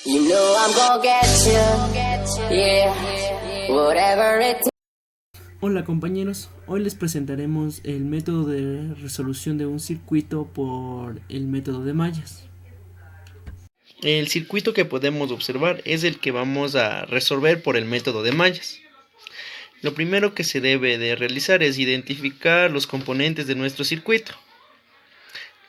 You know I'm gonna get you, yeah, whatever it takes. Hola compañeros, hoy les presentaremos el método de resolución de un circuito por el método de mallas. El circuito que podemos observar es el que vamos a resolver por el método de mallas. Lo primero que se debe de realizar es identificar los componentes de nuestro circuito.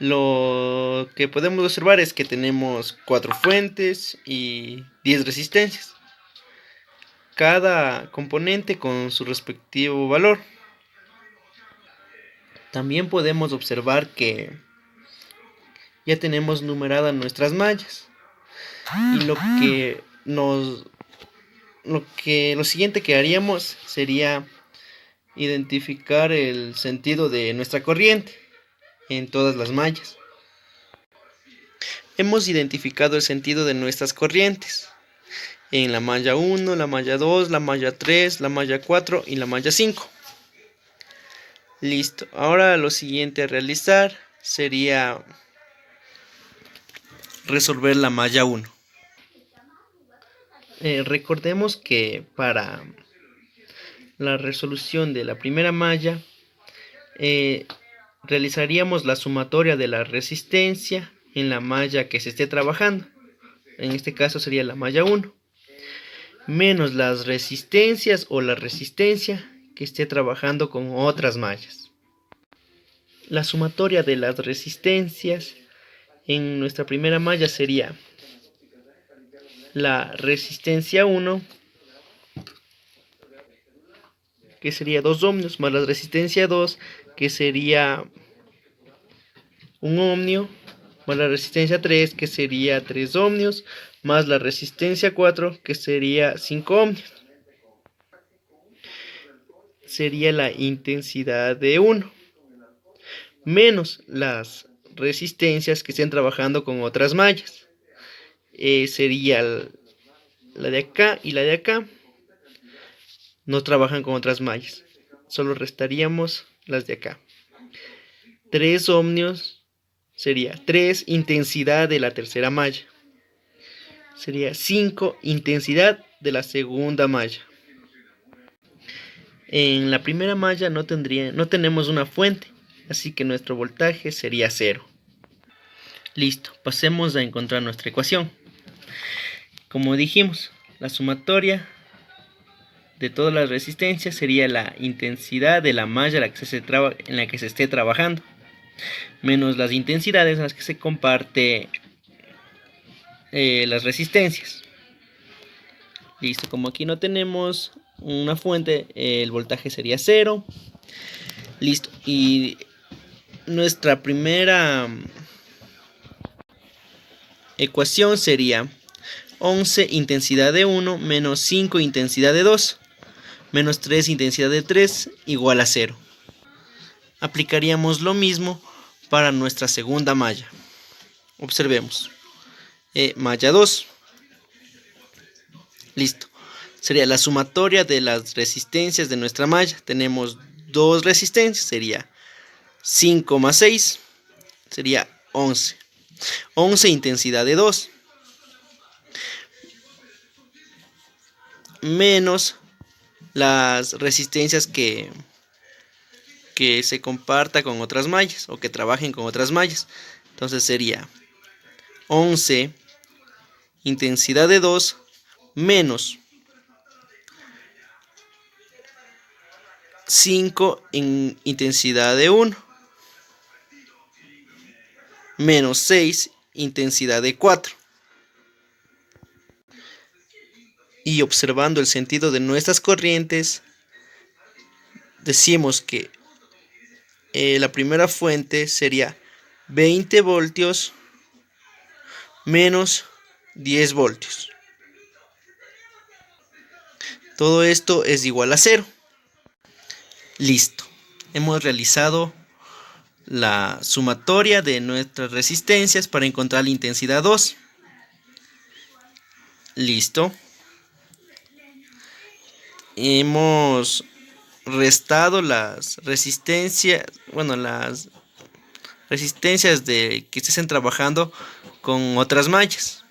Lo que podemos observar es que tenemos 4 fuentes y 10 resistencias. Cada componente con su respectivo valor. También podemos observar que ya tenemos numeradas nuestras mallas. Y lo siguiente que haríamos sería identificar el sentido de nuestra corriente en todas las mallas. Hemos identificado el sentido de nuestras corrientes en la malla 1, la malla 2, la malla 3, la malla 4 y la malla 5. Listo. Ahora lo siguiente a realizar sería resolver la malla 1. Recordemos que para la resolución de la primera malla realizaríamos la sumatoria de la resistencia en la malla que se esté trabajando. En este caso sería la malla 1 menos las resistencias o la resistencia que esté trabajando con otras mallas. La sumatoria de las resistencias en nuestra primera malla sería la resistencia 1, que sería 2 ohmios, más la resistencia 2, que sería 1 ohmio, más la resistencia 3, que sería 3 ohmios, más la resistencia 4, que sería 5 ohmios. Sería la intensidad de 1, menos las resistencias que estén trabajando con otras mallas. Sería la de acá y la de acá. No trabajan con otras mallas. Solo restaríamos las de acá. 3 ohmios sería 3 intensidad de la tercera malla. Sería 5 intensidad de la segunda malla. En la primera malla no tenemos una fuente, así que nuestro voltaje sería 0. Listo, pasemos a encontrar nuestra ecuación. Como dijimos, la sumatoria de todas las resistencias sería la intensidad de la malla en la que se esté trabajando, menos las intensidades en las que se comparte las resistencias. Listo, como aquí no tenemos una fuente, el voltaje sería 0. Listo, y nuestra primera ecuación sería 11 intensidad de 1 menos 5 intensidad de 2 menos 3 intensidad de 3 igual a 0. Aplicaríamos lo mismo para nuestra segunda malla. Observemos. Malla 2. Listo. Sería la sumatoria de las resistencias de nuestra malla. Tenemos 2 resistencias. Sería 5 más 6. Sería 11. 11 intensidad de 2. Menos las resistencias que se comparta con otras mallas o que trabajen con otras mallas. Entonces sería 11 intensidad de 2 menos 5 en intensidad de 1 menos 6 intensidad de 4. Y observando el sentido de nuestras corrientes, decimos que la primera fuente sería 20 voltios menos 10 voltios. Todo esto es igual a 0. Listo. Hemos realizado la sumatoria de nuestras resistencias para encontrar la intensidad 2. Listo. Hemos restado las resistencias, las resistencias de que estén trabajando con otras mallas.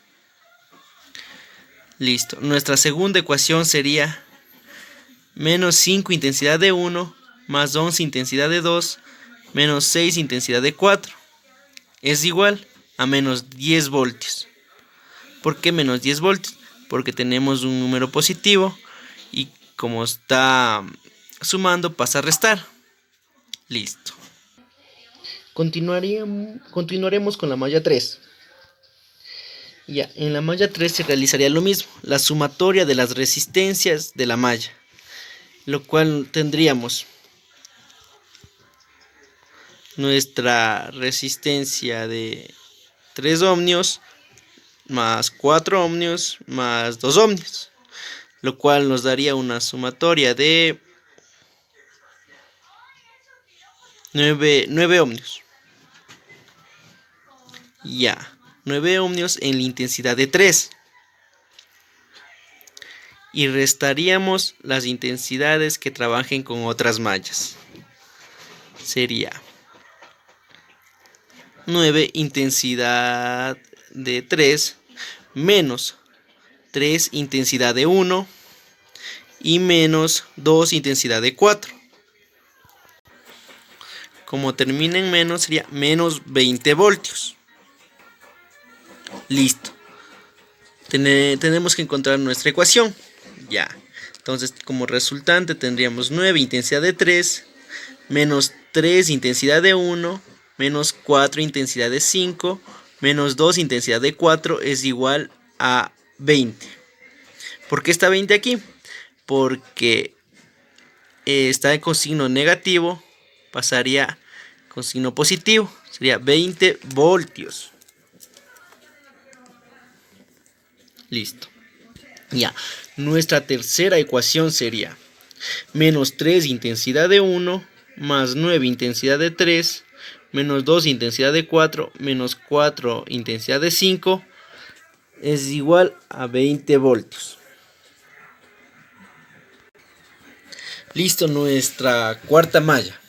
Listo. Nuestra segunda ecuación sería menos 5 intensidad de 1 más 11 intensidad de 2 menos 6 intensidad de 4 es igual a menos 10 voltios. ¿Por qué menos 10 voltios? Porque tenemos un número positivo y como está sumando pasa a restar. Listo. Continuaremos con la malla 3. Ya, en la malla 3 se realizaría lo mismo, la sumatoria de las resistencias de la malla, lo cual tendríamos nuestra resistencia de 3 ohmios más 4 ohmios más 2 ohmios, lo cual nos daría una sumatoria de 9 ohmios. Ya, 9 ohmios en la intensidad de 3. Y restaríamos las intensidades que trabajen con otras mallas. Sería 9 intensidad de 3 menos 3 intensidad de 1 y menos 2 intensidad de 4. Como termina en menos sería menos 20 voltios. Listo. Tenemos que encontrar nuestra ecuación. Ya. Entonces como resultante tendríamos 9 intensidad de 3 menos 3 intensidad de 1 menos 4 intensidad de 5 menos 2 intensidad de 4 es igual a 20. ¿Por qué está 20 aquí? Porque está con signo negativo, pasaría con signo positivo, sería 20 voltios. Listo. Ya, nuestra tercera ecuación sería menos 3 intensidad de 1 más 9 intensidad de 3 menos 2 intensidad de 4 menos 4 intensidad de 5 es igual a 20 voltios. Listo, nuestra cuarta malla.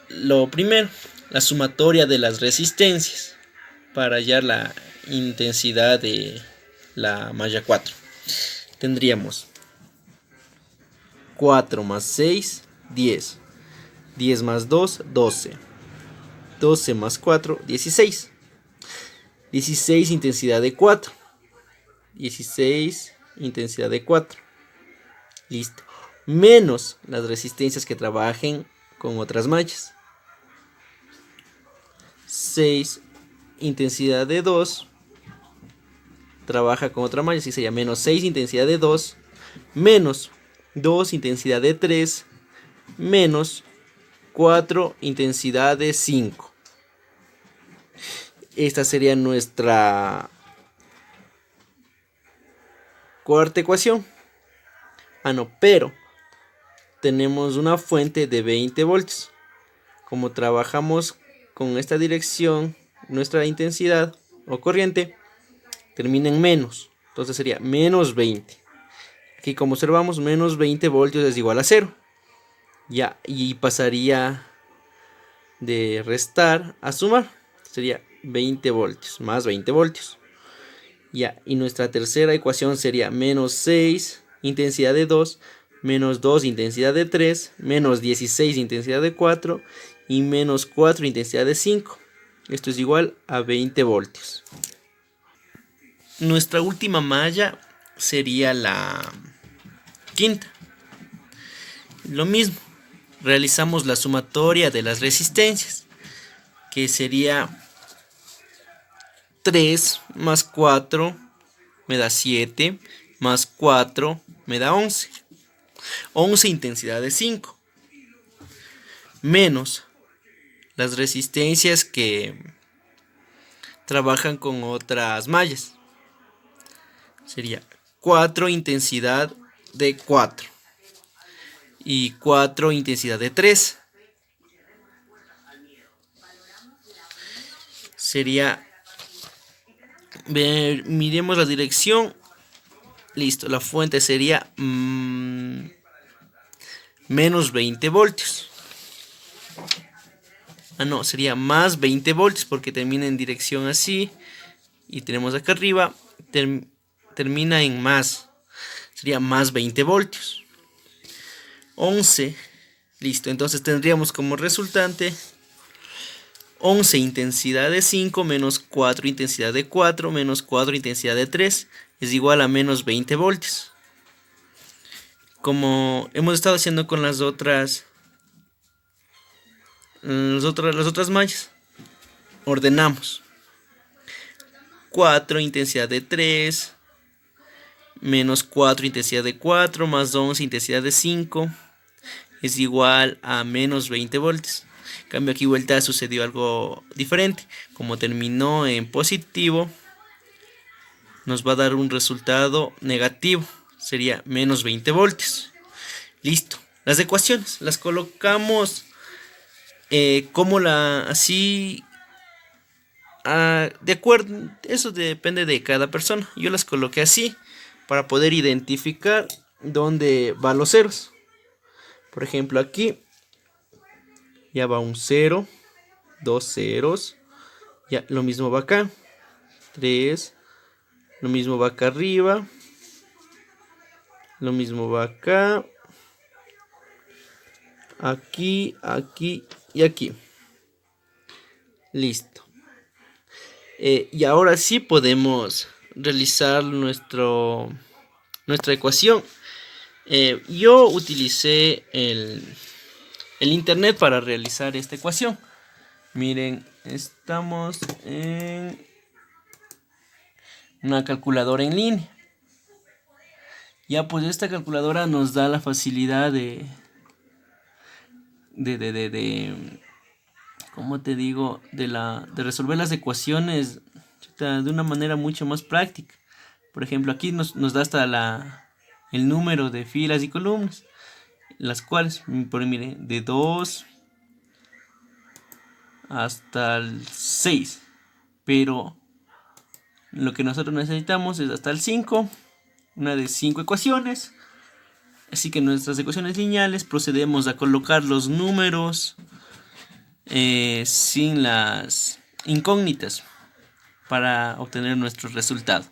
Lo primero, la sumatoria de las resistencias para hallar la intensidad de la malla 4. Tendríamos 4 más 6, 10. 10 más 2, 12. 12 más 4, 16. 16 intensidad de 4. 16 intensidad de 4. Listo. Menos las resistencias que trabajen con otras mallas. 6 intensidad de 2. Trabaja con otra malla, así sería menos 6 intensidad de 2. Menos 2 intensidad de 3. Menos 4 intensidad de 5. Esta sería nuestra cuarta ecuación. Pero tenemos una fuente de 20 voltios. Como trabajamos con esta dirección, nuestra intensidad o corriente termina en menos. Entonces sería menos 20. Aquí como observamos, menos 20 voltios es igual a 0. Ya, y pasaría de restar a sumar. Sería 20 voltios más 20 voltios. Ya, y nuestra tercera ecuación sería menos 6 intensidad de 2 menos 2 intensidad de 3 menos 16 intensidad de 4 y menos 4 intensidad de 5. Esto es igual a 20 voltios. Nuestra última malla sería la quinta. Lo mismo, realizamos la sumatoria de las resistencias, que sería 3 más 4 me da 7, más 4 me da 11. 11 intensidad de 5. Menos las resistencias que trabajan con otras mallas. Sería 4 intensidad de 4 y 4 intensidad de 3. Sería, miremos la dirección. Listo, la fuente sería menos 20 voltios. No, sería más 20 voltios porque termina en dirección así. y tenemos acá arriba, termina en más. Sería más 20 voltios. 11. Listo, entonces tendríamos como resultante 11 intensidad de 5 menos 4 intensidad de 4 menos 4 intensidad de 3 es igual a menos 20 voltios. Como hemos estado haciendo con las otras mallas, ordenamos 4 intensidad de 3 menos 4 intensidad de 4 más 11 intensidad de 5 es igual a menos 20 voltios. En cambio aquí vuelta sucedió algo diferente. Como terminó en positivo, nos va a dar un resultado negativo. Sería menos 20 voltios. Listo. Las ecuaciones las colocamos así. De acuerdo, eso depende de cada persona. Yo las coloqué así para poder identificar dónde van los ceros. Por ejemplo, aquí ya va un 0, 2 ceros, ya lo mismo va acá, 3, lo mismo va acá arriba, lo mismo va acá, aquí, aquí y aquí. Listo. Y ahora sí podemos realizar nuestra ecuación. Yo utilicé el internet para realizar esta ecuación. Miren, estamos en una calculadora en línea. Ya pues esta calculadora nos da la facilidad de ¿cómo te digo? De resolver las ecuaciones de una manera mucho más práctica. Por ejemplo, aquí nos da hasta el número de filas y columnas, las cuales, miren, de 2 hasta el 6. Pero lo que nosotros necesitamos es hasta el 5, una de 5 ecuaciones. Así que en nuestras ecuaciones lineales procedemos a colocar los números sin las incógnitas para obtener nuestro resultado.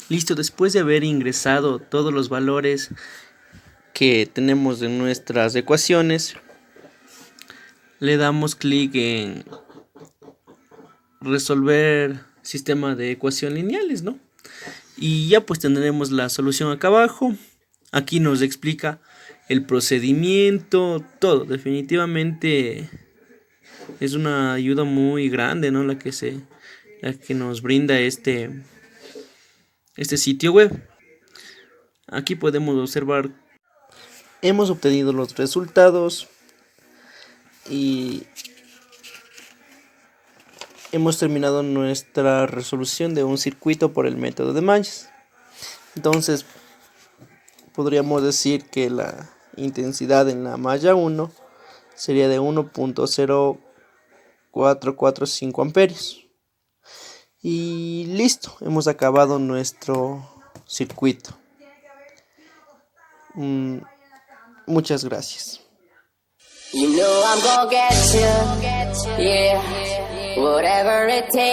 Listo, después de haber ingresado todos los valores que tenemos en nuestras ecuaciones, le damos clic en resolver sistema de ecuaciones lineales, ¿no? Y ya pues tendremos la solución acá abajo. Aquí nos explica el procedimiento, todo. Definitivamente es una ayuda muy grande, ¿no? La que nos brinda este sitio web. Aquí podemos observar, hemos obtenido los resultados y hemos terminado nuestra resolución de un circuito por el método de mallas. Entonces podríamos decir que la intensidad en la malla 1 sería de 1.0445 amperios. Y listo, hemos acabado nuestro circuito. Muchas gracias. You know I'm gonna get you, yeah, whatever it takes.